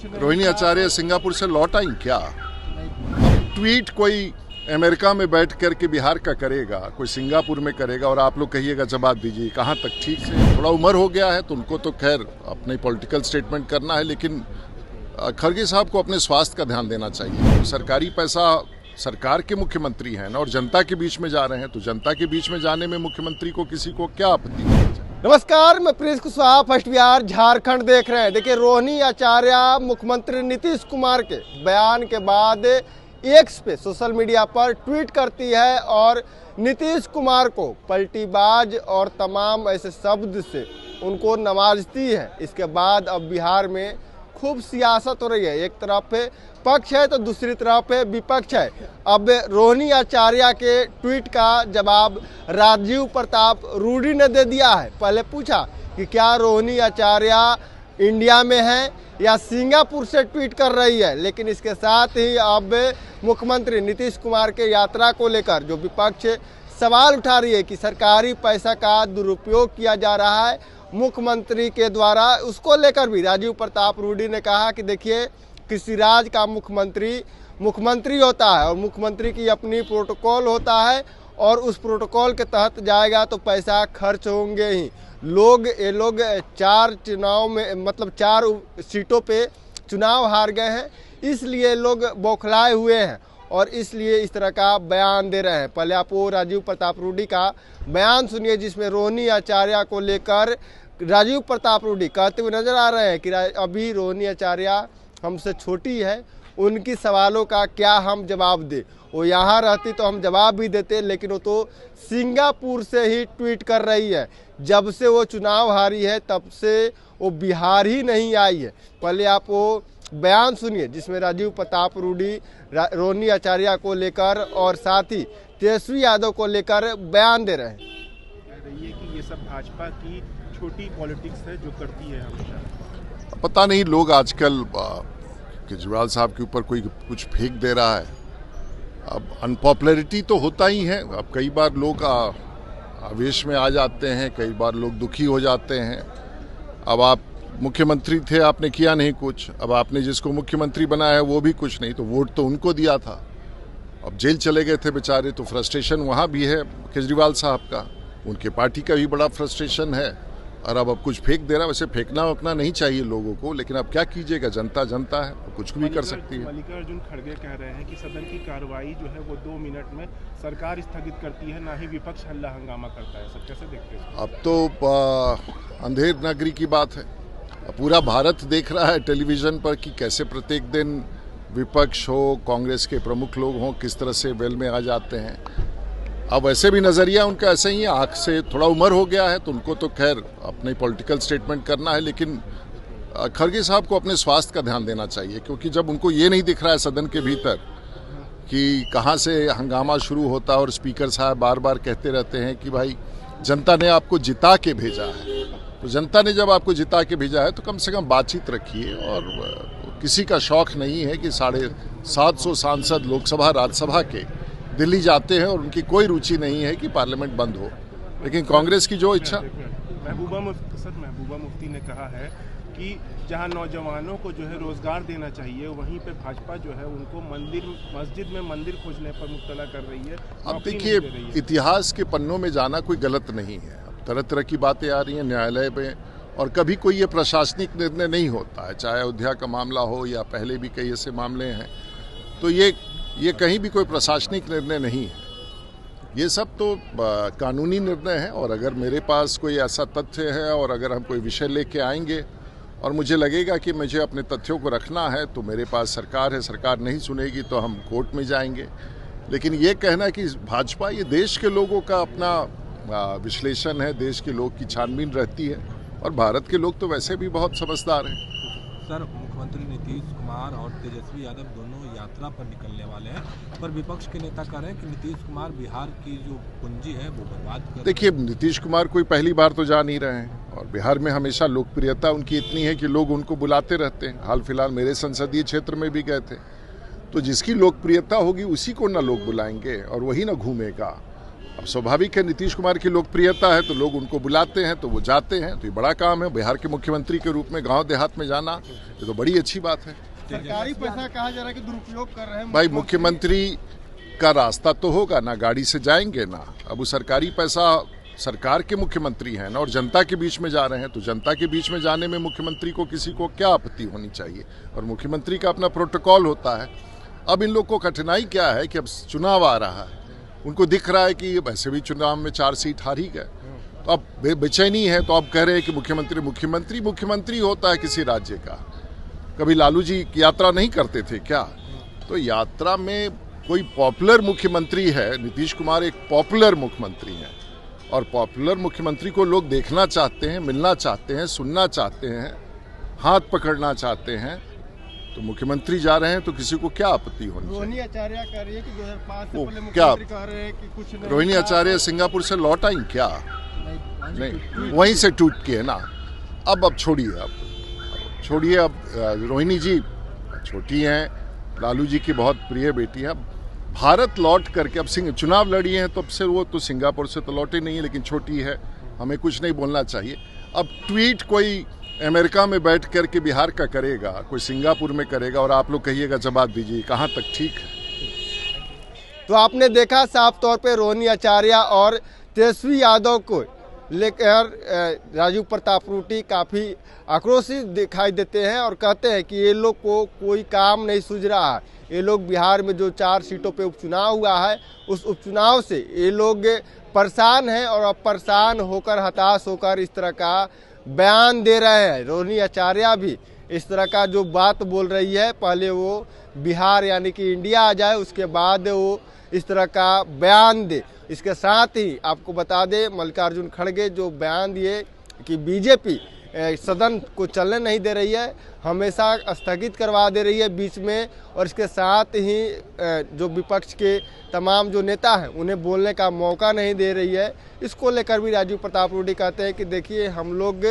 रोहिणी आचार्य Singapore से लौट आई क्या? ट्वीट कोई अमेरिका में बैठ कर के बिहार का करेगा, कोई सिंगापुर में करेगा और आप लोग कहिएगा जवाब दीजिए। कहाँ तक ठीक है? थोड़ा उम्र हो गया है तो उनको तो खैर अपने पॉलिटिकल स्टेटमेंट करना है, लेकिन खड़गे साहब को अपने स्वास्थ्य का ध्यान देना चाहिए। तो सरकारी पैसा सरकार के मुख्यमंत्री हैं ना, और जनता के बीच में जा रहे हैं, तो जनता के बीच में जाने में मुख्यमंत्री को किसी को क्या आपत्ति है? नमस्कार, मैं प्रिंस कुशवाहा, फर्स्ट बिहार झारखंड देख रहे हैं। देखिए, रोहिणी आचार्य मुख्यमंत्री नीतीश कुमार के बयान के बाद एक्स पे सोशल मीडिया पर ट्वीट करती है और नीतीश कुमार को पलटीबाज और तमाम ऐसे शब्द से उनको नवाजती है। इसके बाद अब बिहार में खूब सियासत हो रही है। एक तरफ पक्ष है तो दूसरी तरफ विपक्ष है। अब रोहिणी आचार्य के ट्वीट का जवाब राजीव प्रताप रूडी ने दे दिया है। पहले पूछा कि क्या रोहिणी आचार्य इंडिया में है या सिंगापुर से ट्वीट कर रही है, लेकिन इसके साथ ही अब मुख्यमंत्री नीतीश कुमार के यात्रा को लेकर जो विपक्ष सवाल उठा रही है कि सरकारी पैसा का दुरुपयोग किया जा रहा है मुख्यमंत्री के द्वारा, उसको लेकर भी राजीव प्रताप रूडी ने कहा कि देखिए, किसी राज्य का मुख्यमंत्री होता है और मुख्यमंत्री की अपनी प्रोटोकॉल होता है और उस प्रोटोकॉल के तहत जाएगा तो पैसा खर्च होंगे ही। ये लोग 4 चुनाव में, मतलब 4 सीटों पे चुनाव हार गए हैं, इसलिए लोग बौखलाए हुए हैं और इसलिए इस तरह का बयान दे रहे हैं। पहले आप वो राजीव प्रताप रूडी का बयान सुनिए, जिसमें रोहिणी आचार्य को लेकर राजीव प्रताप रूडी कहते हुए नजर आ रहे हैं कि अभी रोहिणी आचार्य हमसे छोटी है, उनकी सवालों का क्या हम जवाब दें। वो यहाँ रहती तो हम जवाब भी देते, लेकिन वो तो सिंगापुर से ही ट्वीट कर रही है। जब से वो चुनाव हारी है तब से वो बिहार ही नहीं आई है। पहले आप वो बयान सुनिए, जिसमें राजीव प्रताप रूडी रोहिणी आचार्य को लेकर और साथ ही तेजस्वी यादव को लेकर बयान दे रहे हैं। ये कि ये सब भाजपा की छोटी पॉलिटिक्स है जो करती है हमेशा। पता नहीं, लोग आजकल केजरीवाल साहब के ऊपर कोई कुछ फेंक दे रहा है। अब अनपॉपुलैरिटी तो होता ही है। अब कई बार लोग आवेश में आ जाते हैं, कई बार लोग दुखी हो जाते हैं। अब आप मुख्यमंत्री थे, आपने किया नहीं कुछ। अब आपने जिसको मुख्यमंत्री बनाया है वो भी कुछ नहीं, तो वोट तो उनको दिया था। अब जेल चले गए थे बेचारे, तो फ्रस्ट्रेशन वहाँ भी है केजरीवाल साहब का, उनके पार्टी का भी बड़ा फ्रस्ट्रेशन है। और अब कुछ फेंक दे रहा है। वैसे फेंकना नहीं चाहिए लोगों को, लेकिन अब क्या कीजिएगा, जनता जनता है, कुछ भी कर सकती है। मल्लिकार्जुन खड़गे कह रहे हैं कि सदन की कार्रवाई जो है वो 2 मिनट में सरकार स्थगित करती है, ना ही विपक्ष हल्ला हंगामा करता है। सब कैसे देखते हैं? अब तो अंधेर नगरी की बात है। पूरा भारत देख रहा है टेलीविजन पर कि कैसे प्रत्येक दिन विपक्ष हो, कांग्रेस के प्रमुख लोग हों, किस तरह से वेल में आ जाते हैं। अब वैसे भी नज़रिया उनका ऐसे ही है। आँख से थोड़ा उम्र हो गया है तो उनको तो खैर अपने पॉलिटिकल स्टेटमेंट करना है, लेकिन खड़गे साहब को अपने स्वास्थ्य का ध्यान देना चाहिए, क्योंकि जब उनको ये नहीं दिख रहा है सदन के भीतर कि कहाँ से हंगामा शुरू होता है और स्पीकर साहब बार बार कहते रहते हैं कि भाई जनता ने आपको जिता के भेजा है, तो जनता ने जब आपको जिता के भेजा है तो कम से कम बातचीत रखिए। और किसी का शौक नहीं है कि 750 सांसद लोकसभा राज्यसभा के दिल्ली जाते हैं और उनकी कोई रुचि नहीं है कि पार्लियामेंट बंद हो, लेकिन कांग्रेस की जो इच्छा। महबूबा मुफ्ती ने कहा है कि जहां नौजवानों को जो है रोजगार देना चाहिए, वहीं पे भाजपा जो है उनको मस्जिद में मंदिर खोजने पर मुब्तला कर रही है। अब देखिए, इतिहास के पन्नों में जाना कोई गलत नहीं है। अब तरह तरह की बातें आ रही हैं न्यायालय में, और कभी कोई ये प्रशासनिक निर्णय नहीं होता है, चाहे अयोध्या का मामला हो या पहले भी कई ऐसे मामले हैं, तो ये कहीं भी कोई प्रशासनिक निर्णय नहीं है। ये सब तो कानूनी निर्णय है। और अगर मेरे पास कोई ऐसा तथ्य है और अगर हम कोई विषय लेके आएंगे और मुझे लगेगा कि मुझे अपने तथ्यों को रखना है, तो मेरे पास सरकार है, सरकार नहीं सुनेगी तो हम कोर्ट में जाएंगे। लेकिन ये कहना कि भाजपा, ये देश के लोगों का अपना विश्लेषण है, देश के लोग की छानबीन रहती है, और भारत के लोग तो वैसे भी बहुत समझदार हैं। सर, मुख्यमंत्री नीतीश कुमार और तेजस्वी यादव दोनों यात्रा पर निकलने वाले हैं, पर विपक्ष के नेता कह रहे हैं कि नीतीश कुमार बिहार की जो पूंजी है वो बर्बाद कर। देखिए, नीतीश कुमार कोई पहली बार तो जा नहीं रहे हैं, और बिहार में हमेशा लोकप्रियता उनकी इतनी है कि लोग उनको बुलाते रहते हैं। हाल फिलहाल मेरे संसदीय क्षेत्र में भी गए थे, तो जिसकी लोकप्रियता होगी उसी को ना लोग बुलाएंगे और वही ना घूमेगा। अब स्वाभाविक है, नीतीश कुमार की लोकप्रियता है तो लोग उनको बुलाते हैं, तो वो जाते हैं। तो ये बड़ा काम है बिहार के मुख्यमंत्री के रूप में गांव देहात में जाना, ये तो बड़ी अच्छी बात है। सरकारी पैसा कहा जा रहा है कि दुरुपयोग कर रहे हैं भाई, मुख्यमंत्री का रास्ता तो होगा ना, गाड़ी से जाएंगे ना। अब वो सरकारी पैसा, सरकार के मुख्यमंत्री हैं ना, और जनता के बीच में जा रहे हैं, तो जनता के बीच में जाने में मुख्यमंत्री को किसी को क्या आपत्ति होनी चाहिए। और मुख्यमंत्री का अपना प्रोटोकॉल होता है। अब इन लोग को कठिनाई क्या है कि अब चुनाव आ रहा है, उनको दिख रहा है कि वैसे भी चुनाव में 4 सीट हार ही गए, तो अब बेचैनी है। तो अब कह रहे हैं कि मुख्यमंत्री होता है किसी राज्य का। कभी लालू जी की यात्रा नहीं करते थे क्या? तो यात्रा में कोई पॉपुलर मुख्यमंत्री है, नीतीश कुमार एक पॉपुलर मुख्यमंत्री हैं, और पॉपुलर मुख्यमंत्री को लोग देखना चाहते हैं, मिलना चाहते हैं, सुनना चाहते हैं, हाथ पकड़ना चाहते हैं। तो मुख्यमंत्री जा रहे हैं तो किसी को क्या आपत्ति होनी चाहिए? रोहिणी आचार्य कह रही है कि 2005 से पहले क्या मुख्यमंत्री कह रहे हैं कि कुछ नहीं। रोहिणी आचार्य सिंगापुर से लौट आई क्या? नहीं, वहीं से टूट के है ना। अब छोड़िए, छोड़िए। अब रोहिणी जी छोटी हैं, लालू जी की बहुत प्रिय बेटी है। भारत लौट करके अब चुनाव लड़ी हैं, तो अब से वो तो सिंगापुर से तो लौटे नहीं है, लेकिन छोटी है, हमें कुछ नहीं बोलना चाहिए। अब ट्वीट कोई अमेरिका में बैठ करके बिहार का करेगा, कोई सिंगापुर में करेगा, और आप लोग कहिएगा जवाब दीजिए, कहाँ तक ठीक है? तो आपने देखा साफ तौर पे रोहिणी आचार्य और तेजस्वी यादव को लेकर राजू प्रताप रूडी काफ़ी आक्रोशित दिखाई देते हैं और कहते हैं कि ये लोग को कोई काम नहीं सूझ रहा है। ये लोग बिहार में जो 4 सीटों पे उपचुनाव हुआ है, उस उपचुनाव से ये लोग परेशान हैं, और अब परेशान होकर, हताश होकर इस तरह का बयान दे रहे हैं। रोहिणी आचार्य भी इस तरह का जो बात बोल रही है, पहले वो बिहार यानी कि इंडिया आ जाए, उसके बाद वो इस तरह का बयान दे। इसके साथ ही आपको बता दें, मल्लिकार्जुन खड़गे जो बयान दिए कि बीजेपी सदन को चलने नहीं दे रही है, हमेशा स्थगित करवा दे रही है बीच में, और इसके साथ ही जो विपक्ष के तमाम जो नेता हैं उन्हें बोलने का मौका नहीं दे रही है। इसको लेकर भी राजू प्रताप रूडी कहते हैं कि देखिए, हम लोग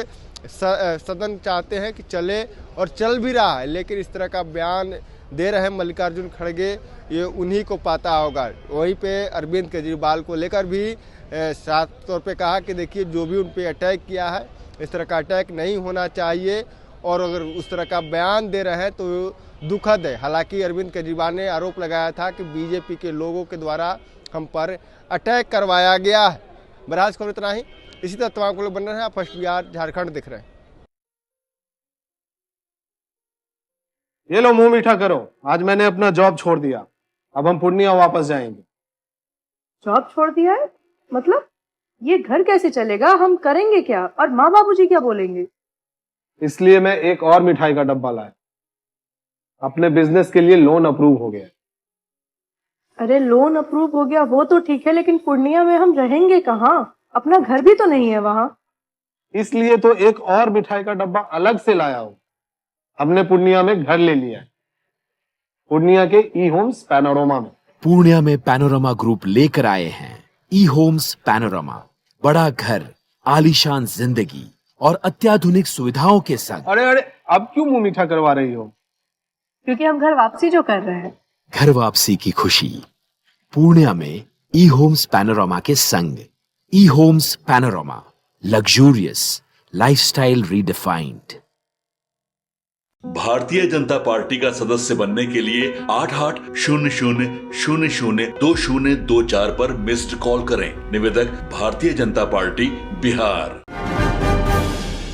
सदन चाहते हैं कि चले, और चल भी रहा है, लेकिन इस तरह का बयान दे रहे हैं मल्लिकार्जुन खड़गे, ये उन्हीं को पता होगा। वहीं पे अरविंद केजरीवाल को लेकर भी साफ तौर पे कहा कि देखिए, जो भी उन पे अटैक किया है, इस तरह का अटैक नहीं होना चाहिए, और अगर उस तरह का बयान दे रहे हैं तो दुखद है। हालांकि अरविंद केजरीवाल ने आरोप लगाया था कि बीजेपी के लोगों के द्वारा हम पर अटैक करवाया गया है। बहरहाल खबर इतना ही। इसी तरह तमाम को लोग बन रहे हैं। आप फर्स्ट बिहार झारखंड दिख रहे हैं। ये लो, मुंह मीठा करो। आज मैंने अपना जॉब छोड़ दिया, अब हम पूर्णिया वापस जाएंगे। जॉब छोड़ दिया है? मतलब ये घर कैसे चलेगा? हम करेंगे क्या? और माँ बाबूजी क्या बोलेंगे? इसलिए मैं एक और मिठाई का डब्बा लाया। अपने बिजनेस के लिए लोन अप्रूव हो गया। अरे लोन अप्रूव हो गया वो तो ठीक है, लेकिन पूर्णिया में हम रहेंगे कहाँ? अपना घर भी तो नहीं है वहाँ। इसलिए तो एक और मिठाई का डब्बा अलग से लाया हूँ। हमने पूर्णिया में घर ले लिया है, पूर्णिया के ई होम्स पैनोरमा में। पूर्णिया में पैनोरमा ग्रुप लेकर आए हैं ई होम्स पैनोरमा। बड़ा घर, आलीशान जिंदगी और अत्याधुनिक सुविधाओं के संग। अरे अब क्यों मुंह मीठा करवा रही हो? क्योंकि हम घर वापसी जो कर रहे हैं। घर वापसी की खुशी पूर्णिया में ई होम्स पैनोरमा के संग। ई Homes Panorama, luxurious lifestyle redefined. Bharatiya Janata party का सदस्य बनने के लिए 8800002024 पर मिस्ड कॉल करें। निवेदक भारतीय जनता पार्टी बिहार।